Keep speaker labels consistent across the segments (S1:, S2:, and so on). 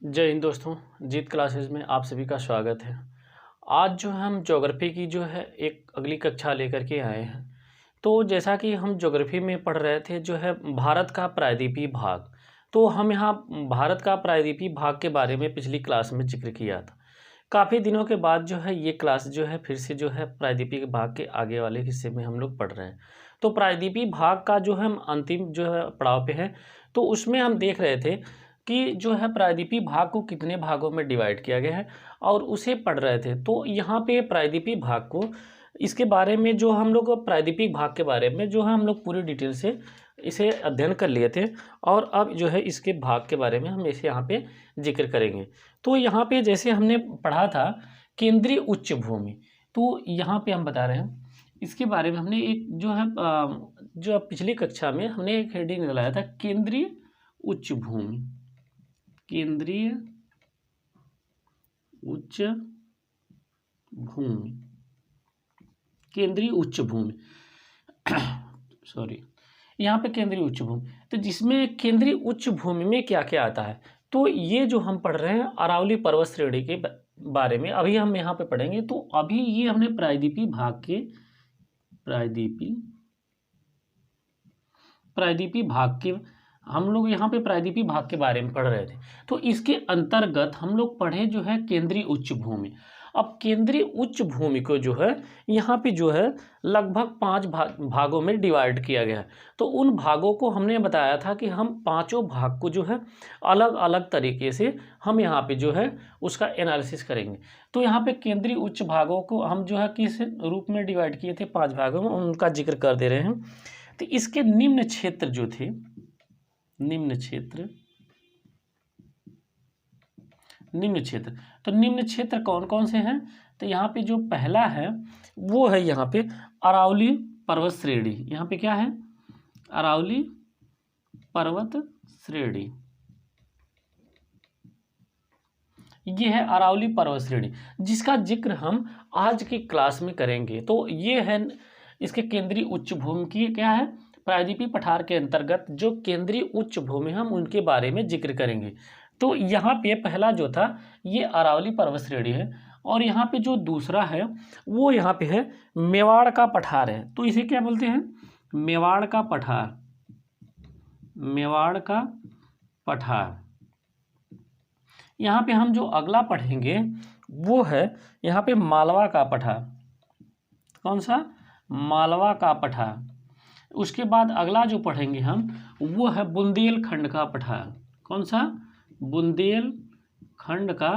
S1: जय हिंद दोस्तों, जीत क्लासेस में आप सभी का स्वागत है। आज जो है हम ज्योग्राफी की जो है एक अगली कक्षा लेकर के आए हैं। तो जैसा कि हम ज्योग्राफी में पढ़ रहे थे जो है भारत का प्रायद्वीपीय भाग, तो हम यहाँ भारत का प्रायद्वीपीय भाग के बारे में पिछली क्लास में जिक्र किया था। काफ़ी दिनों के बाद जो है ये क्लास जो है फिर से जो है प्रायद्वीपीय भाग के आगे वाले हिस्से में हम लोग पढ़ रहे हैं। तो प्रायद्वीपीय भाग का जो है हम अंतिम जो है पड़ाव पे है, तो उसमें हम देख रहे थे कि जो है प्रायद्वीपीय भाग को कितने भागों में डिवाइड किया गया है और उसे पढ़ रहे थे। तो यहाँ पे प्रायद्वीपीय भाग को इसके बारे में जो हम लोग प्रायद्वीपीय भाग के बारे में जो है हम लोग पूरी डिटेल से इसे अध्ययन कर लिए थे और अब जो है इसके भाग के बारे में हम इसे यहाँ पे जिक्र करेंगे। तो यहाँ पे जैसे हमने पढ़ा था केंद्रीय उच्च भूमि, तो यहाँ पे हम बता रहे हैं इसके बारे में हमने एक जो है जो पिछली कक्षा में हमने एक हेडिंग लगाया था केंद्रीय उच्च भूमि। केंद्रीय उच्च भूमि, केंद्रीय उच्च भूमि सॉरी, यहाँ पे केंद्रीय उच्च भूमि, तो जिसमें केंद्रीय उच्च भूमि में क्या क्या आता है। तो ये जो हम पढ़ रहे हैं अरावली पर्वत श्रेणी के बारे में अभी हम यहाँ पे पढ़ेंगे। तो अभी ये हमने प्रायद्वीपीय भाग के प्रायद्वीपीय भाग के हम लोग यहाँ पे प्रायद्वीपीय भाग के बारे में पढ़ रहे थे। तो इसके अंतर्गत हम लोग पढ़े जो है केंद्रीय उच्च भूमि। अब केंद्रीय उच्च भूमि को जो है यहाँ पे जो है लगभग 5 भागों में डिवाइड किया गया है। तो उन भागों को हमने बताया था कि हम पांचों भाग को जो है अलग अलग तरीके से हम यहाँ पे जो है उसका एनालिसिस करेंगे। तो यहाँ पे केंद्रीय उच्च भागों को हम जो है किस रूप में डिवाइड किए थे 5 भागों में, उनका जिक्र कर दे रहे हैं। तो इसके निम्न क्षेत्र जो थे, निम्न क्षेत्र, तो निम्न क्षेत्र कौन कौन से हैं। तो यहाँ पे जो पहला है वो है यहाँ पे अरावली पर्वत श्रेणी। यहाँ पे क्या है, अरावली पर्वत श्रेणी, ये है अरावली पर्वत श्रेणी जिसका जिक्र हम आज की क्लास में करेंगे। तो ये है इसके केंद्रीय उच्च भूमि की क्या है, प्रायद्वीपीय पठार के अंतर्गत जो केंद्रीय उच्च भूमि हम उनके बारे में जिक्र करेंगे। तो यहाँ पे पहला जो था ये अरावली पर्वत श्रेणी है और यहाँ पे जो दूसरा है वो यहाँ पे है मेवाड़ का पठार है। तो इसे क्या बोलते हैं, मेवाड़ का पठार, मेवाड़ का पठार। यहाँ पे हम जो अगला पढ़ेंगे वो है यहाँ पे मालवा का पठार। कौन सा, मालवा का पठार। उसके बाद अगला जो पढ़ेंगे हम वो है बुंदेलखंड का पठार। कौन सा, बुंदेलखंड का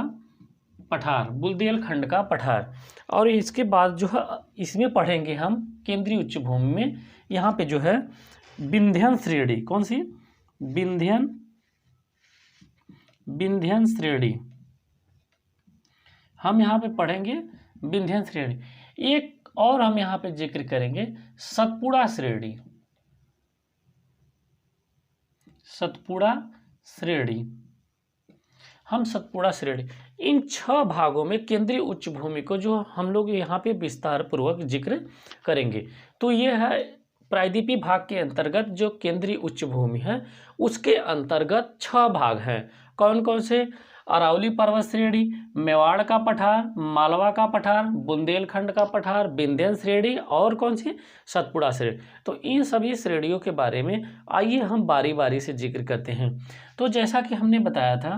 S1: पठार, बुंदेलखंड का पठार। और इसके बाद जो है इसमें पढ़ेंगे हम केंद्रीय उच्च भूमि में यहाँ पे जो है विंध्यन श्रेणी। कौन सी, विंध्यन श्रेणी, हम यहाँ पे पढ़ेंगे विंध्यन श्रेणी। एक और हम यहाँ पे जिक्र करेंगे सतपुड़ा श्रेणी, सतपुड़ा श्रेणी, हम सतपुड़ा श्रेणी। इन 6 भागों में केंद्रीय उच्च भूमि को जो हम लोग यहाँ पे विस्तार पूर्वक जिक्र करेंगे। तो ये है प्रायद्वीपीय भाग के अंतर्गत जो केंद्रीय उच्च भूमि है उसके अंतर्गत 6 भाग हैं। कौन कौन से, अरावली पर्वत श्रेणी, मेवाड़ का पठार, मालवा का पठार, बुंदेलखंड का पठार, विंध्यन श्रेणी और कौन सी, सतपुड़ा श्रेणी। तो इन सभी श्रेणियों के बारे में आइए हम बारी बारी से जिक्र करते हैं। तो जैसा कि हमने बताया था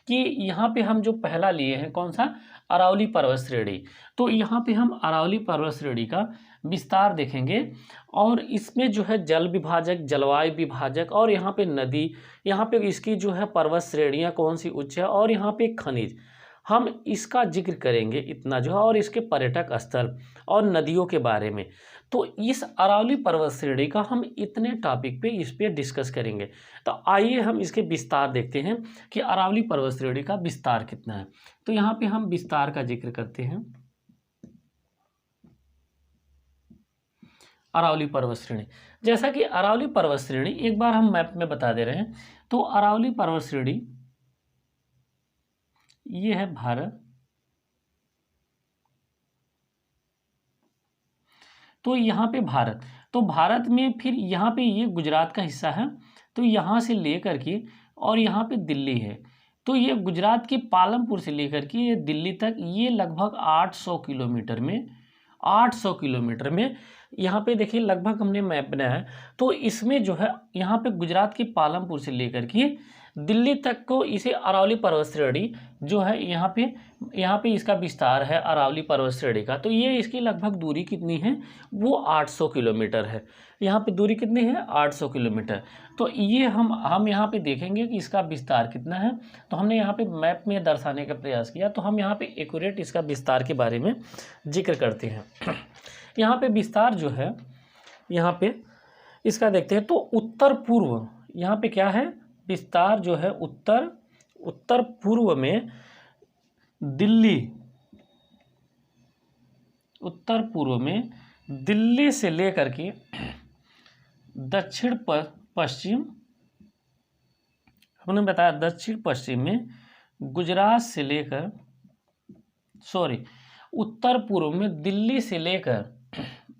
S1: कि यहाँ पे हम जो पहला लिए हैं कौन सा, अरावली पर्वत श्रेणी। तो यहाँ पे हम अरावली पर्वत श्रेणी का विस्तार देखेंगे और इसमें जो है जल विभाजक, जलवायु विभाजक और यहाँ पे नदी, यहाँ पे इसकी जो है पर्वत श्रेणियाँ कौन सी उच्च है और यहाँ पे खनिज, हम इसका जिक्र करेंगे इतना जो है, और इसके पर्यटक स्थल और नदियों के बारे में। तो इस अरावली पर्वत श्रेणी का हम इतने टॉपिक पे इस पे डिस्कस करेंगे। तो आइए हम इसके विस्तार देखते हैं कि अरावली पर्वत श्रेणी का विस्तार कितना है। तो यहाँ पे हम विस्तार का जिक्र करते हैं, अरावली पर्वत श्रेणी। जैसा कि अरावली पर्वत श्रेणी एक बार हम मैप में बता दे रहे हैं। तो अरावली पर्वत श्रेणी ये है भारत, तो यहाँ पे भारत, तो भारत में फिर यहाँ पे ये गुजरात का हिस्सा है। तो यहाँ से लेकर के और यहाँ पे दिल्ली है। तो ये गुजरात के पालमपुर से लेकर के ये दिल्ली तक ये लगभग 800 किलोमीटर में, 800 किलोमीटर में यहाँ पे देखिए लगभग हमने मैप बनाया है। तो इसमें जो है यहाँ पे गुजरात के पालमपुर से लेकर के दिल्ली तक को इसे अरावली पर्वत श्रेणी जो है यहाँ पे इसका विस्तार है अरावली पर्वत श्रेणी का। तो ये इसकी लगभग दूरी कितनी है, वो 800 किलोमीटर है। यहाँ पे दूरी कितनी है, 800 किलोमीटर। तो ये हम यहाँ पे देखेंगे कि इसका विस्तार कितना है। तो हमने यहाँ पे मैप में दर्शाने का प्रयास किया। तो हम यहाँ पे एक्यूरेट इसका विस्तार के बारे में जिक्र करते हैं। यहाँ पे विस्तार जो है यहाँ पे इसका देखते हैं। तो उत्तर पूर्व यहाँ पे क्या है, विस्तार जो है उत्तर पूर्व में दिल्ली से लेकर के दक्षिण पश्चिम, हमने बताया दक्षिण पश्चिम में गुजरात से लेकर उत्तर पूर्व में दिल्ली से लेकर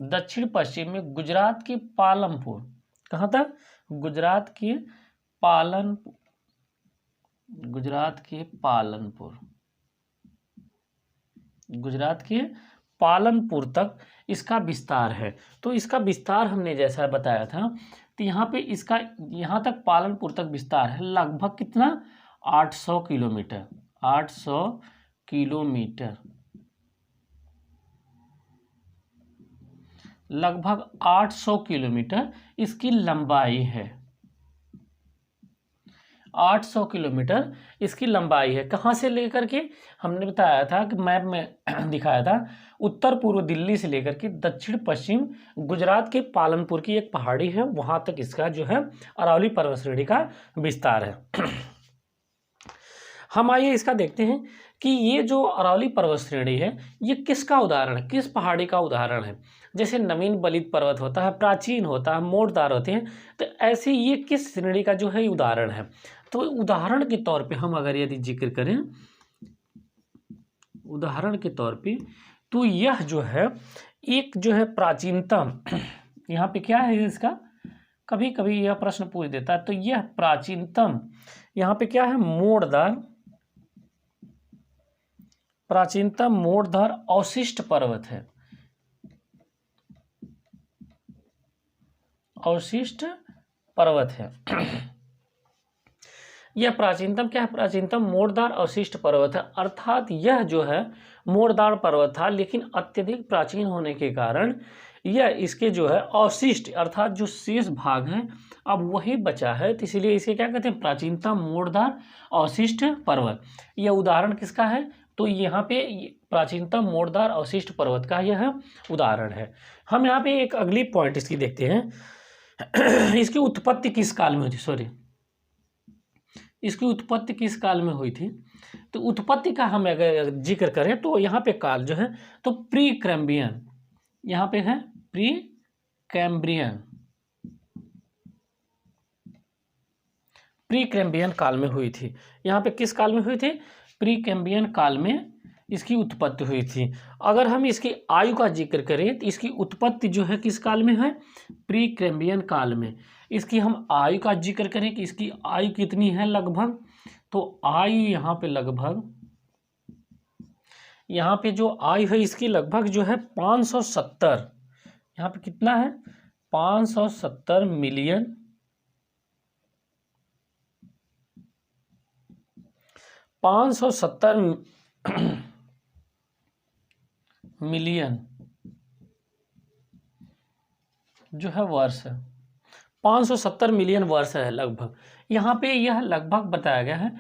S1: दक्षिण पश्चिम में गुजरात के पालमपुर, कहाँ तक, गुजरात के पालनपुर तक इसका विस्तार है। तो इसका विस्तार हमने जैसा बताया था, तो यहाँ पे इसका यहाँ तक पालनपुर तक विस्तार है लगभग कितना, 800 किलोमीटर, 800 किलोमीटर, लगभग 800 किलोमीटर इसकी लंबाई है, 800 किलोमीटर इसकी लंबाई है। कहाँ से लेकर के, हमने बताया था कि मैप में दिखाया था, उत्तर पूर्व दिल्ली से लेकर के दक्षिण पश्चिम गुजरात के पालनपुर की एक पहाड़ी है, वहाँ तक इसका जो है अरावली पर्वत श्रेणी का विस्तार है। हम आइए इसका देखते हैं कि ये जो अरावली पर्वत श्रेणी है ये किसका उदाहरण है, किस पहाड़ी का उदाहरण है। जैसे नवीन बलित पर्वत होता है, प्राचीन होता है, मोड़दार होते हैं, तो ऐसे ये किस श्रेणी का जो है उदाहरण है। तो उदाहरण के तौर पे हम अगर यदि जिक्र करें, उदाहरण के तौर पे, तो यह जो है एक जो है प्राचीनतम, यहाँ पे क्या है इसका, कभी कभी यह प्रश्न पूछ देता है। तो यह प्राचीनतम यहाँ पे क्या है, प्राचीनतम मोड़दार अवशिष्ट पर्वत है, अवशिष्ट पर्वत है। यह प्राचीनतम क्या है, प्राचीनतम मोड़दार अवशिष्ट पर्वत है। अर्थात यह जो है मोड़दार पर्वत था, लेकिन अत्यधिक प्राचीन होने के कारण यह इसके जो है अवशिष्ट अर्थात जो शेष भाग है अब वही बचा है, तो इसीलिए इसे क्या कहते हैं, प्राचीनतम मोड़दार अवशिष्ट पर्वत। यह उदाहरण किसका है, तो यहाँ पे प्राचीनतम मोड़दार अवशिष्ट पर्वत का यह उदाहरण है। हम यहाँ पे एक अगली पॉइंट इसकी देखते हैं। इसकी उत्पत्ति किस काल में हुई थी, इसकी उत्पत्ति किस काल में हुई थी। तो उत्पत्ति का हम अगर जिक्र करें तो यहाँ पे काल जो है तो प्री कैम्ब्रियन, यहाँ पे है प्री कैम्ब्रियन काल में हुई थी। यहाँ पे किस काल में हुई थी, प्री कैम्ब्रियन काल में इसकी उत्पत्ति हुई थी। अगर हम इसकी आयु का जिक्र करें तो इसकी उत्पत्ति जो है किस काल में है, प्री कैम्ब्रियन काल में। इसकी हम आयु का जिक्र करें कि इसकी आयु कितनी है लगभग, तो आयु यहाँ पे लगभग, यहाँ पे जो आयु है इसकी लगभग जो है 570, यहाँ पे कितना है 570 मिलियन, 570 मिलियन जो है वर्ष है, 570 मिलियन वर्ष है लगभग। यहाँ पे यह लगभग बताया गया है।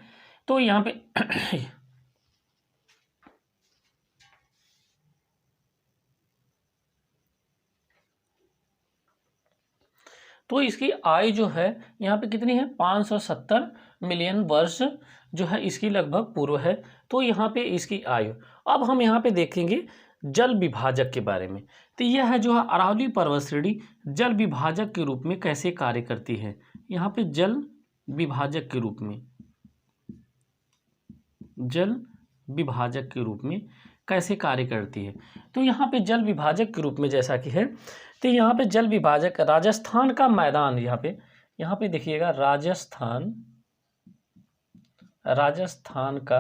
S1: तो यहाँ पे तो इसकी आयु जो है यहाँ पे कितनी है, 570 मिलियन वर्ष जो है इसकी लगभग पूर्व है। तो यहाँ पे इसकी आयु। अब हम यहाँ पे देखेंगे जल विभाजक के बारे में। तो यह है जो है अरावली पर्वत श्रेणी जल विभाजक के रूप में कैसे कार्य करती है। यहाँ पे जल विभाजक के रूप में, जल विभाजक के रूप में कैसे कार्य करती है। तो यहाँ पे जल विभाजक के रूप में जैसा कि है, तो यहाँ पे जल विभाजक राजस्थान का मैदान, यहाँ पे देखिएगा राजस्थान का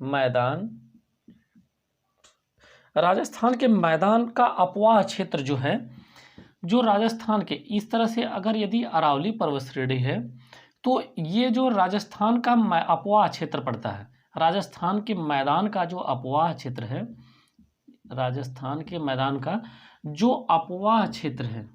S1: मैदान, राजस्थान के मैदान का अपवाह क्षेत्र जो है, जो राजस्थान के इस तरह से अगर यदि अरावली पर्वत श्रेणी है तो ये जो राजस्थान का अपवाह क्षेत्र पड़ता है, राजस्थान के मैदान का जो अपवाह क्षेत्र है, राजस्थान के मैदान का जो अपवाह क्षेत्र है,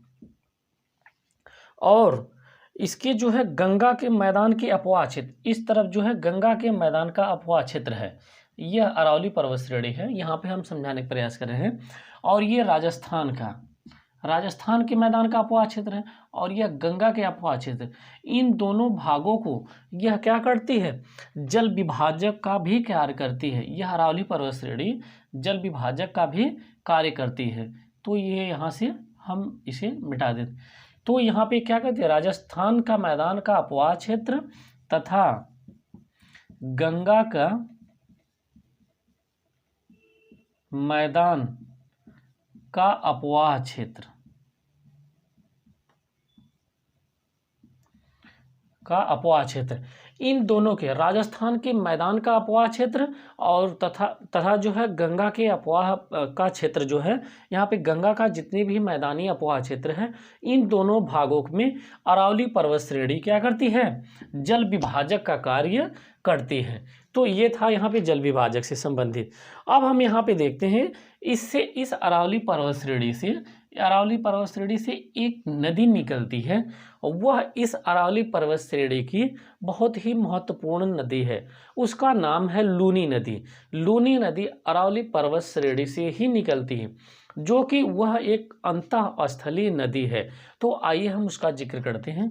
S1: और इसके जो है गंगा के मैदान के अपवाह क्षेत्र, इस तरफ जो है गंगा के मैदान का अपवाह क्षेत्र है, यह अरावली पर्वत श्रेणी है, यहाँ पे हम समझाने का प्रयास कर रहे हैं। और ये राजस्थान का, राजस्थान के मैदान का अपवाह क्षेत्र है और यह गंगा के अपवाह क्षेत्र, इन दोनों भागों को यह क्या करती है, जल विभाजक का भी कार्य करती है। यह अरावली पर्वत श्रेणी जल विभाजक का भी कार्य करती है। तो ये यहाँ से हम इसे मिटा देते। तो यहाँ पे क्या कहते हैं, राजस्थान का मैदान का अपवाह क्षेत्र तथा गंगा का मैदान का अपवाह क्षेत्र इन दोनों के, राजस्थान के मैदान का अपवाह क्षेत्र और तथा जो है गंगा के अपवाह का क्षेत्र जो है, यहाँ पे गंगा का जितनी भी मैदानी अपवाह क्षेत्र है, इन दोनों भागों में अरावली पर्वत श्रेणी क्या करती है, जल विभाजक का कार्य करती है। तो ये था यहाँ पे जल विभाजक से संबंधित। अब हम यहाँ पे देखते हैं इससे, इस अरावली पर्वत श्रेणी से एक नदी निकलती है, वह इस अरावली पर्वत श्रेणी की बहुत ही महत्वपूर्ण नदी है, उसका नाम है लूनी नदी। लूनी नदी अरावली पर्वत श्रेणी से ही निकलती है, जो कि वह एक अंतःस्थलीय नदी है। तो आइए हम उसका जिक्र करते हैं।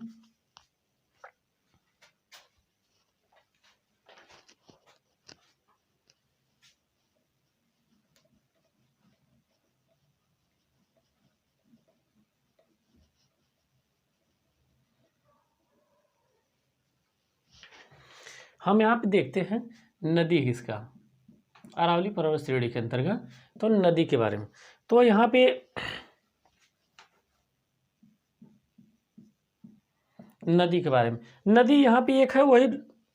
S1: हम यहाँ पे देखते हैं नदी किसका, अरावली पर्वत श्रेणी के अंतर्गत, तो नदी के बारे में। तो यहाँ पे नदी के बारे में, नदी यहाँ पे एक है, वही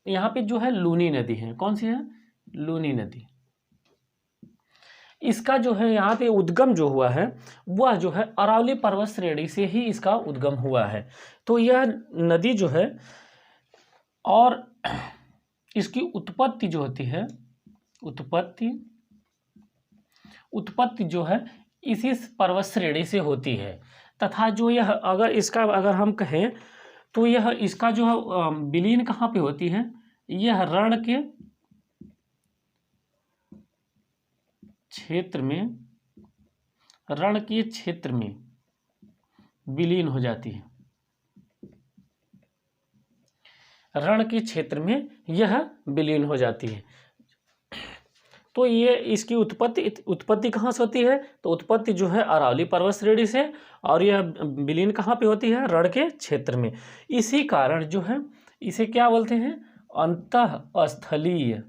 S1: यहाँ पे जो है लूनी नदी है। कौन सी है, लूनी नदी। इसका जो है यहाँ पे उद्गम जो हुआ है वह जो है अरावली पर्वत श्रेणी से ही इसका उद्गम हुआ है। तो यह नदी जो है, और इसकी उत्पत्ति जो होती है, उत्पत्ति जो है इसी पर्वत श्रेणी से होती है। तथा जो यह अगर हम कहें तो यह इसका जो है विलीन कहाँ पे होती है, यह रण के क्षेत्र में विलीन हो जाती है। रण के क्षेत्र में यह विलीन हो जाती है। तो ये इसकी उत्पत्ति कहाँ से होती है, तो उत्पत्ति जो है अरावली पर्वत श्रेणी से, और यह विलीन कहाँ पे होती है, रण के क्षेत्र में। इसी कारण जो है इसे क्या बोलते हैं, अंतःस्थलीय,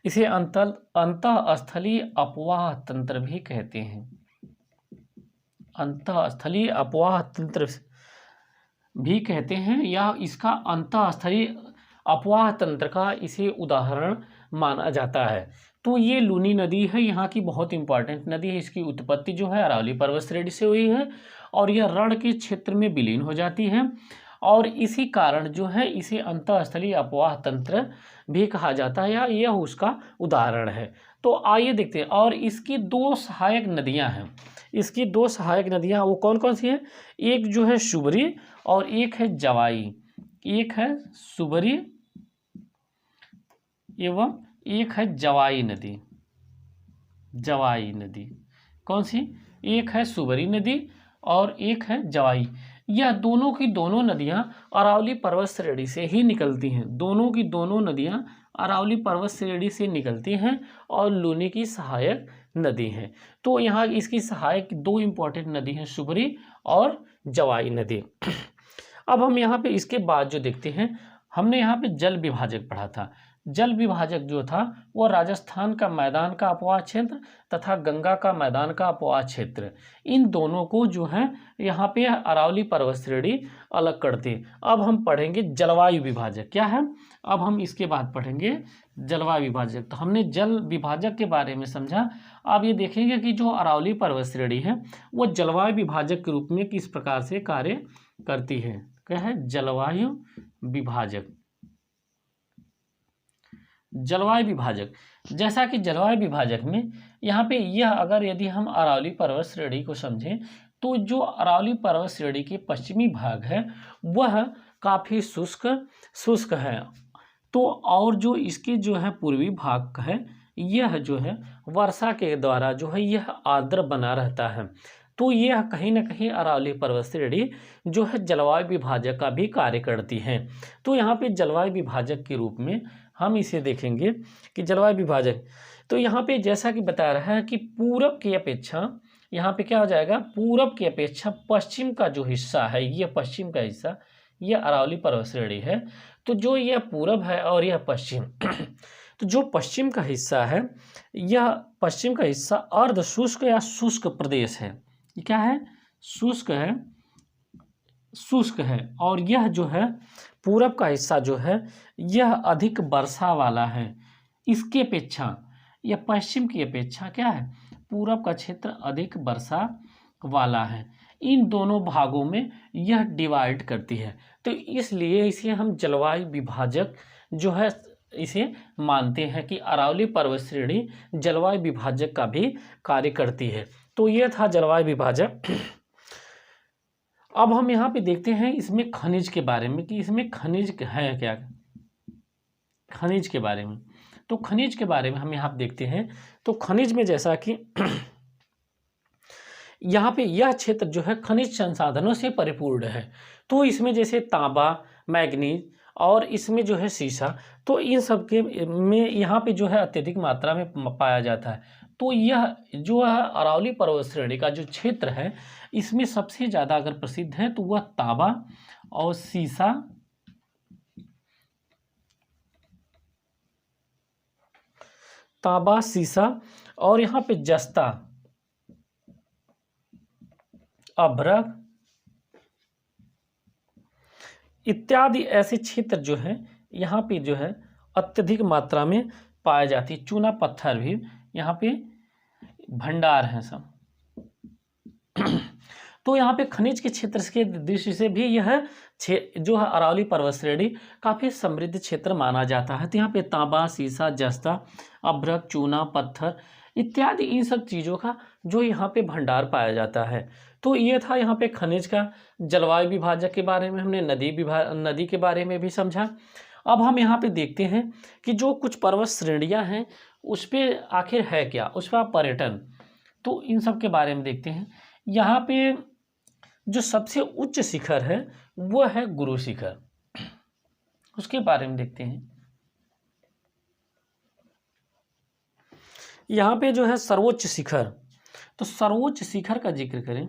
S1: इसे अंतःस्थलीय अपवाह तंत्र भी कहते हैं। अंतःस्थलीय अपवाह तंत्र भी कहते हैं, या इसका अंतःस्थलीय अपवाह तंत्र का इसे उदाहरण माना जाता है। तो ये लूनी नदी है, यहाँ की बहुत इंपॉर्टेंट नदी है। इसकी उत्पत्ति जो है अरावली पर्वत श्रेणी से हुई है, और यह रण के क्षेत्र में विलीन हो जाती है, और इसी कारण जो है इसे अंतःस्थलीय अपवाह तंत्र भी कहा जाता है, या यह उसका उदाहरण है। तो आइए देखते हैं। और इसकी दो सहायक नदियां हैं, इसकी दो सहायक नदियां वो कौन कौन सी हैं, एक जो है सुबरी और एक है जवाई। एक है सुबरी एवं एक है जवाई नदी। जवाई नदी कौन सी, एक है सुबरी नदी और एक है जवाई। यह दोनों की दोनों नदियां अरावली पर्वत श्रेणी से ही निकलती हैं। दोनों की दोनों नदियां अरावली पर्वत श्रेणी से निकलती हैं और लूनी की सहायक नदी हैं। तो यहाँ इसकी सहायक दो इम्पोर्टेंट नदी हैं, सुबरी और जवाई नदी। अब हम यहाँ पे इसके बाद जो देखते हैं, हमने यहाँ पे जल विभाजक पढ़ा था। जल विभाजक जो था वो राजस्थान का मैदान का अपवाह क्षेत्र तथा गंगा का मैदान का अपवाह क्षेत्र, इन दोनों को जो है यहाँ पे अरावली पर्वत श्रेणी अलग करती है। अब हम पढ़ेंगे जलवायु विभाजक क्या है। अब हम इसके बाद पढ़ेंगे जलवायु विभाजक। तो हमने जल विभाजक के बारे में समझा। अब ये देखेंगे कि जो अरावली पर्वत श्रेणी है वो जलवायु विभाजक के रूप में किस प्रकार से कार्य करती है। क्या है जलवायु विभाजक। जलवायु विभाजक, जैसा कि जलवायु विभाजक में यहाँ पे यह अगर यदि हम अरावली पर्वत श्रेणी को समझें तो जो अरावली पर्वत श्रेणी के पश्चिमी भाग है वह काफ़ी शुष्क है। तो और जो इसके जो है पूर्वी भाग है यह जो है वर्षा के द्वारा जो है यह आर्द्र बना रहता है। तो यह कहीं ना कहीं अरावली पर्वत श्रेणी जो है जलवायु विभाजक का भी कार्य करती है। तो यहाँ पे जलवायु विभाजक के रूप में हम इसे देखेंगे कि जलवायु विभाजक, तो यहाँ पे जैसा कि बता रहा है कि पूरब की अपेक्षा यहाँ पे क्या हो जाएगा, पूरब की अपेक्षा पश्चिम का जो हिस्सा है, ये पश्चिम का हिस्सा यह अरावली पर्वत श्रेणी है। तो जो यह पूरब है और यह पश्चिम तो जो पश्चिम का हिस्सा है, यह पश्चिम का हिस्सा अर्ध शुष्क या शुष्क प्रदेश है। ये क्या है, शुष्क है। और यह जो है पूरब का हिस्सा जो है यह अधिक वर्षा वाला है। इसके अपेक्षा यह पश्चिम की अपेक्षा क्या है, पूरब का क्षेत्र अधिक वर्षा वाला है। इन दोनों भागों में यह डिवाइड करती है। तो इसलिए इसे हम जलवायु विभाजक जो है इसे मानते हैं कि अरावली पर्वत श्रेणी जलवायु विभाजक का भी कार्य करती है। तो यह था जलवायु विभाजक। अब हम यहाँ पे देखते हैं इसमें खनिज के बारे में कि इसमें खनिज है क्या, खनिज के बारे में। तो खनिज के बारे में हम यहाँ पे देखते हैं। तो खनिज में जैसा कि यहाँ पे यह क्षेत्र जो है खनिज संसाधनों से परिपूर्ण है। तो इसमें जैसे तांबा, मैग्नीज और इसमें जो है सीसा, तो इन सब के में यहाँ पे जो है अत्यधिक मात्रा में पाया जाता है। तो यह जो है अरावली पर्वत श्रेणी का जो क्षेत्र है इसमें सबसे ज़्यादा अगर प्रसिद्ध है तो वह तांबा और सीसा, तांबा सीसा और यहाँ पे जस्ता, अभ्रक इत्यादि ऐसे क्षेत्र जो है यहाँ पे जो है अत्यधिक मात्रा में पाए जाती है। चूना पत्थर भी यहाँ पे भंडार हैं सब। तो यहाँ पे खनिज के क्षेत्र के दृष्टि से भी यह जो है अरावली पर्वत श्रेणी काफ़ी समृद्ध क्षेत्र माना जाता है। तो यहाँ पे तांबा, सीसा, जस्ता, अभ्रक, चूना पत्थर इत्यादि इन सब चीज़ों का जो यहाँ पे भंडार पाया जाता है। तो ये था यहाँ पे खनिज का। जलवायु विभाजक के बारे में हमने नदी के बारे में भी समझा। अब हम यहाँ पे देखते हैं कि जो कुछ पर्वत श्रेणियाँ हैं उस पर आखिर है क्या, उस पर पर्यटन, तो इन सब के बारे में देखते हैं। यहाँ पे जो सबसे उच्च शिखर है वो है गुरु शिखर, उसके बारे में देखते हैं। यहाँ पे जो है सर्वोच्च शिखर, तो सर्वोच्च शिखर का जिक्र करें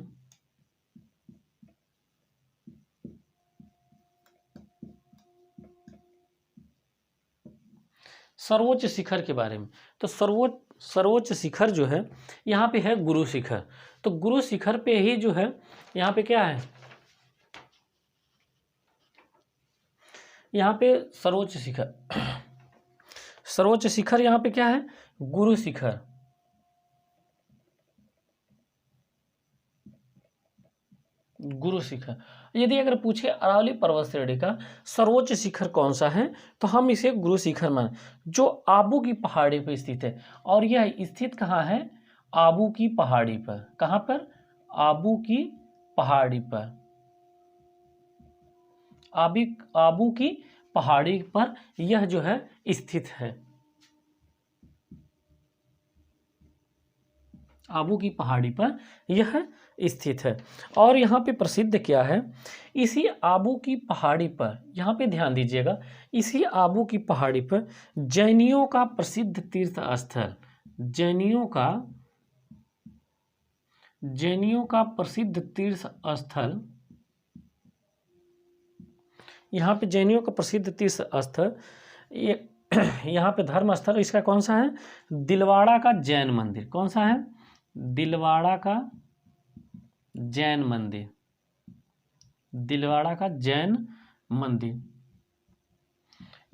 S1: सर्वोच्च शिखर के बारे में, तो सर्वोच्च शिखर जो है यहाँ पे है गुरु शिखर। तो गुरु शिखर पे ही जो है यहाँ पे क्या है, यहाँ पे सर्वोच्च शिखर यहाँ पे क्या है, गुरु शिखर। गुरु शिखर यदि अगर पूछे अरावली पर्वत श्रेणी का सर्वोच्च शिखर कौन सा है तो हम इसे गुरु शिखर माने, जो आबू की पहाड़ी पर स्थित है। और यह स्थित कहाँ है, आबू की पहाड़ी पर। कहाँ पर, आबू की पहाड़ी पर। आबू की पहाड़ी पर यह जो है स्थित है। आबू की पहाड़ी पर यह स्थित है। और यहाँ पे प्रसिद्ध क्या है, इसी आबू की पहाड़ी पर, यहाँ पे ध्यान दीजिएगा, इसी आबू की पहाड़ी पर जैनियों का प्रसिद्ध तीर्थ स्थल, जैनियों का प्रसिद्ध तीर्थ स्थल, यहाँ पे जैनियों का प्रसिद्ध तीर्थ स्थल ये यहाँ पे धर्म स्थल इसका कौन सा है? दिलवाड़ा का जैन मंदिर। कौन सा है? दिलवाड़ा का जैन मंदिर। दिलवाड़ा का जैन मंदिर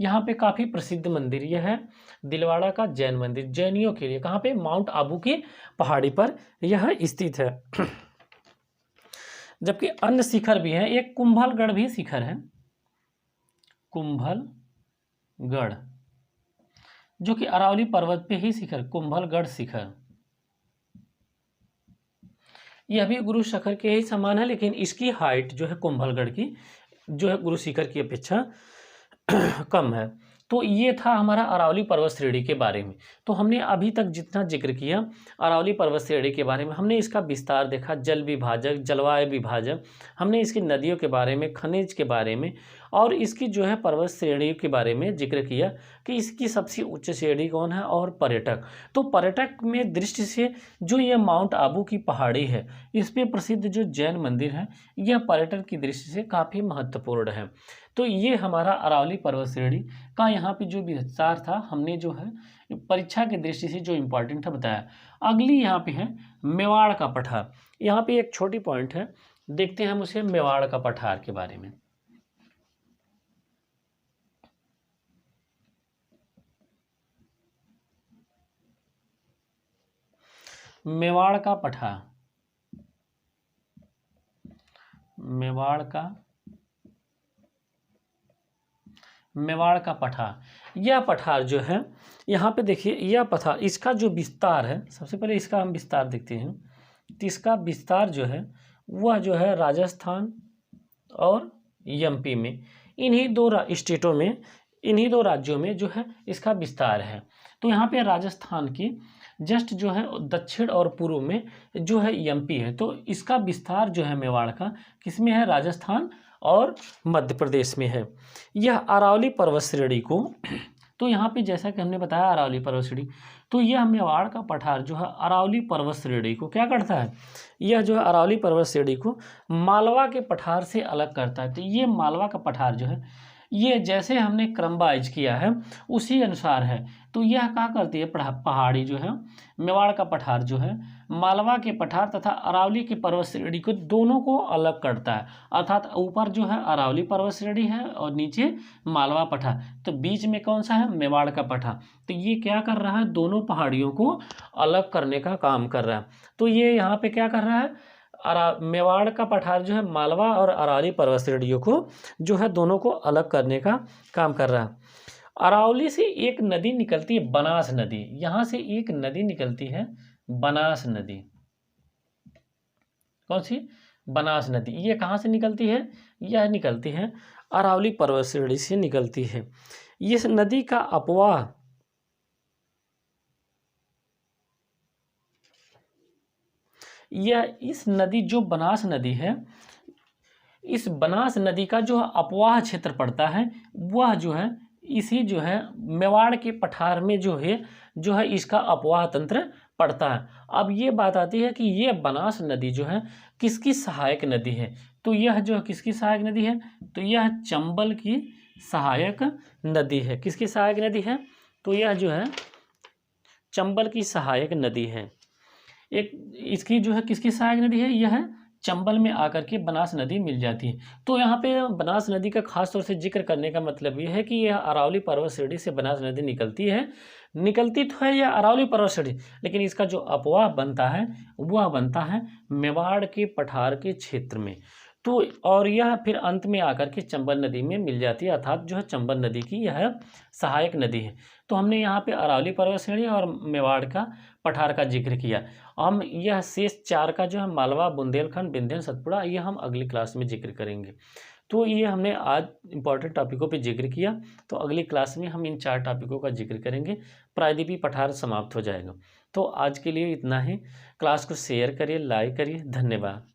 S1: यहाँ पे काफ़ी प्रसिद्ध मंदिर यह है, दिलवाड़ा का जैन मंदिर, जैनियों के लिए। कहाँ पे? माउंट आबू की पहाड़ी पर यह स्थित है। जबकि अन्य शिखर भी हैं, एक कुंभलगढ़ भी शिखर है, कुंभलगढ़, जो कि अरावली पर्वत पे ही शिखर, कुंभलगढ़ शिखर। यह भी गुरु शिखर के ही समान है, लेकिन इसकी हाइट जो है कुंभलगढ़ की जो है गुरु शिखर की अपेक्षा कम है। तो ये था हमारा अरावली पर्वत श्रेणी के बारे में। तो हमने अभी तक जितना जिक्र किया अरावली पर्वत श्रेणी के बारे में, हमने इसका विस्तार देखा, जल विभाजक, जलवायु विभाजक, हमने इसकी नदियों के बारे में, खनिज के बारे में, और इसकी जो है पर्वत श्रेणी के बारे में जिक्र किया कि इसकी सबसे उच्च श्रेणी कौन है और पर्यटक। तो पर्यटक में दृष्टि से जो यह माउंट आबू की पहाड़ी है, इस पे प्रसिद्ध जो जैन मंदिर है, यह पर्यटन की दृष्टि से काफ़ी महत्वपूर्ण है। तो ये हमारा अरावली पर्वत श्रेणी का यहाँ पे जो विस्तार था, हमने जो है परीक्षा की दृष्टि से जो इम्पोर्टेंट है बताया। अगली यहाँ पे है मेवाड़ का पठार। यहाँ पे एक छोटी पॉइंट है, देखते हैं हम उसे, मेवाड़ का पठार के बारे में। मेवाड़ का पठार, मेवाड़ का पठार, यह पठार जो है यहाँ पे देखिए, यह पठार, इसका जो विस्तार है, सबसे पहले इसका हम विस्तार देखते हैं। तो इसका विस्तार जो है वह जो है राजस्थान और एमपी में, इन्हीं दो स्टेटों में, इन्हीं दो राज्यों में जो है इसका विस्तार है। तो यहाँ पे राजस्थान की जस्ट जो है दक्षिण और पूर्व में जो है एमपी है। तो इसका विस्तार जो है मेवाड़ का किसमें है? राजस्थान और मध्य प्रदेश में है। यह अरावली पर्वत श्रेणी को, तो यहाँ पे जैसा कि हमने बताया अरावली पर्वत श्रेणी, तो यह मेवाड़ का पठार जो है अरावली पर्वत श्रेणी को क्या करता है? यह जो है अरावली पर्वत श्रेणी को मालवा के पठार से अलग करता है। तो ये मालवा का पठार जो है, ये जैसे हमने क्रम वाइज किया है उसी अनुसार है। तो यह क्या करती है? पहाड़ी जो है मेवाड़ का पठार जो है मालवा के पठार तथा अरावली की पर्वत श्रेणी को दोनों को अलग करता है। अर्थात ऊपर जो है अरावली पर्वत श्रेणी है और नीचे मालवा पठार, तो बीच में कौन सा है? मेवाड़ का पठार। तो ये क्या कर रहा है? दोनों पहाड़ियों को अलग करने का काम कर रहा है। तो ये यहाँ पे क्या कर रहा है? मेवाड़ का पठार जो है मालवा और अरावली पर्वत श्रेणियों को जो है दोनों को अलग करने का काम कर रहा है। अरावली से एक नदी निकलती है, बनास नदी। यहाँ से एक नदी निकलती है, बनास नदी। कौन सी? बनास नदी। ये कहाँ से निकलती है? यह निकलती है अरावली पर्वत श्रेणी से निकलती है। इस नदी का अपवाह यह इस नदी जो बनास नदी है, इस बनास नदी का जो अपवाह क्षेत्र पड़ता है वह जो है इसी जो है मेवाड़ के पठार में जो है इसका अपवाह तंत्र पड़ता है। अब ये बात आती है कि ये बनास नदी जो है किसकी सहायक नदी है? तो यह जो किसकी सहायक नदी है? तो यह चंबल की सहायक नदी है। किसकी सहायक नदी है? तो यह जो है चंबल की सहायक नदी है। एक इसकी जो है किसकी सहायक नदी है? यह चंबल में आकर के बनास नदी मिल जाती है। तो यहाँ पे बनास नदी का खास तौर से जिक्र करने का मतलब ये है कि यह अरावली पर्वत श्रेणी से बनास नदी निकलती तो है यह अरावली पर्वत श्रेणी, लेकिन इसका जो अपवाह बनता है वह बनता है मेवाड़ के पठार के क्षेत्र में। तो और यह फिर अंत में आकर के चंबल नदी में मिल जाती है, अर्थात जो है चंबल नदी की यह सहायक नदी है। तो हमने यहाँ पे अरावली पर्वत श्रेणी और मेवाड़ का पठार का जिक्र किया। हम यह शेष 4 का जो है मालवा, बुंदेलखंड, विंध्य, सतपुड़ा, ये हम अगली क्लास में जिक्र करेंगे। तो ये हमने आज इंपॉर्टेंट टॉपिकों पे जिक्र किया। तो अगली क्लास में हम इन 4 टॉपिकों का जिक्र करेंगे, प्रायद्वीपीय पठार समाप्त हो जाएगा। तो आज के लिए इतना ही। क्लास को शेयर करिए, लाइक करिए। धन्यवाद।